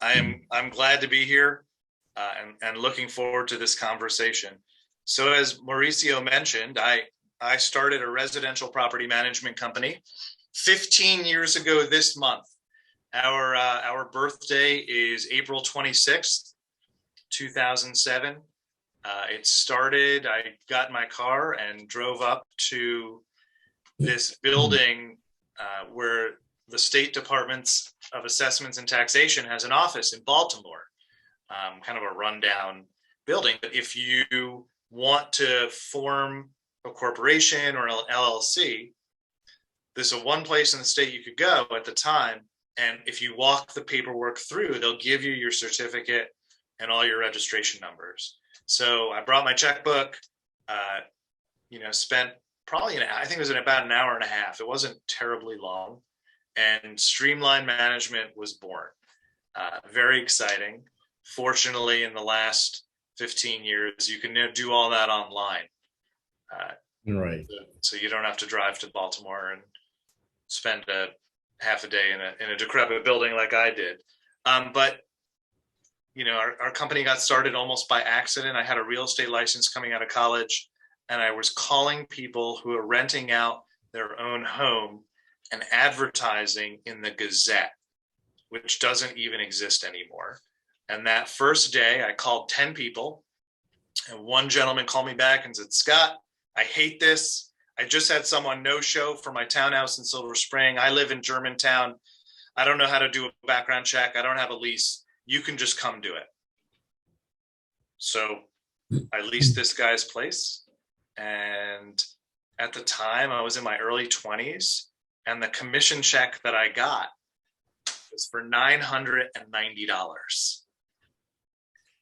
I'm glad to be here and looking forward to this conversation. So as Mauricio mentioned, I started a residential property management company 15 years ago this month. Our birthday is April 26th, 2007. I got in my car and drove up to this building where the State Departments of Assessments and Taxation has an office in Baltimore, kind of a rundown building. But if you want to form a corporation or an LLC, this is one place in the state you could go at the time. And if you walk the paperwork through, they'll give you your certificate and all your registration numbers. So I brought my checkbook, spent probably, I think it was about an hour and a half. It wasn't terribly long. And Streamline Management was born. Very exciting. Fortunately, in the last 15 years, you can do all that online. Right. So you don't have to drive to Baltimore and spend a half a day in a decrepit building like I did. But our company got started almost by accident. I had a real estate license coming out of college, and I was calling people who are renting out their own home and advertising in the Gazette, which doesn't even exist anymore. And that first day I called 10 people, and one gentleman called me back and said, "Scott, I hate this. I just had someone no show for my townhouse in Silver Spring. I live in Germantown. I don't know how to do a background check. I don't have a lease. You can just come do it." So I leased this guy's place. And at the time I was in my early 20s, and the commission check that I got was for $990.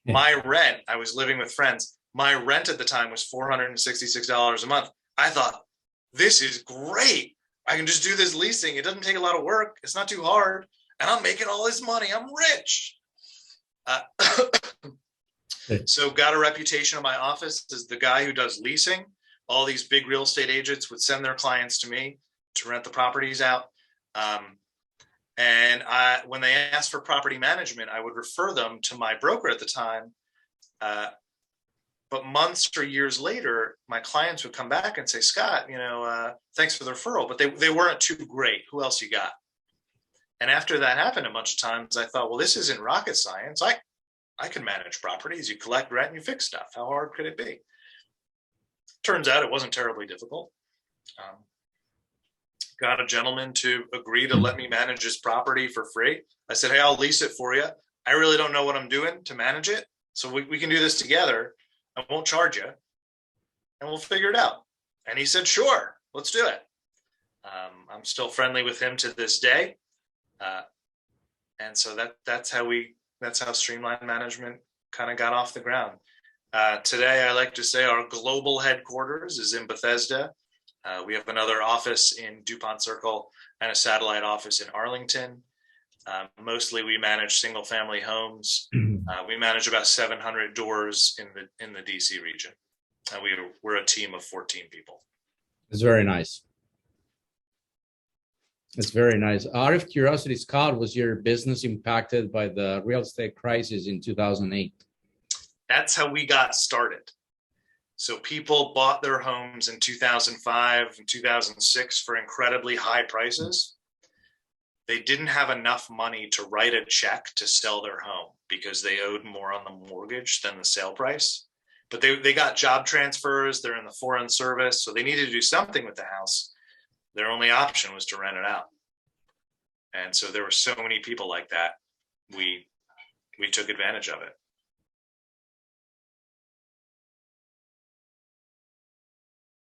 My rent, I was living with friends. My rent at the time was $466 a month. I thought, this is great. I can just do this leasing. It doesn't take a lot of work. It's not too hard. And I'm making all this money. I'm rich. So got a reputation in my office as the guy who does leasing. All these big real estate agents would send their clients to me to rent the properties out. And when they asked for property management, I would refer them to my broker at the time. But months or years later, my clients would come back and say, "Scott, thanks for the referral, but they weren't too great. Who else you got?" And after that happened a bunch of times, I thought, well, this isn't rocket science. I can manage properties. You collect rent and you fix stuff. How hard could it be? Turns out it wasn't terribly difficult. Got a gentleman to agree to let me manage his property for free. I said, "Hey, I'll lease it for you. I really don't know what I'm doing to manage it. So we can do this together. I won't charge you, and we'll figure it out." And he said, "Sure, let's do it." I'm still friendly with him to this day. And so that's how Streamline Management kind of got off the ground. Today, I like to say our global headquarters is in Bethesda. We have another office in DuPont Circle and a satellite office in Arlington. Mostly we manage single family homes. We manage about 700 doors in the DC region. And we're a team of 14 people. It's very nice. It's very nice. Out of curiosity, Scott, was your business impacted by the real estate crisis in 2008? That's how we got started. So people bought their homes in 2005 and 2006 for incredibly high prices. They didn't have enough money to write a check to sell their home because they owed more on the mortgage than the sale price. But they got job transfers. They're in the foreign service. So they needed to do something with the house. Their only option was to rent it out. And so there were so many people like that. We took advantage of it.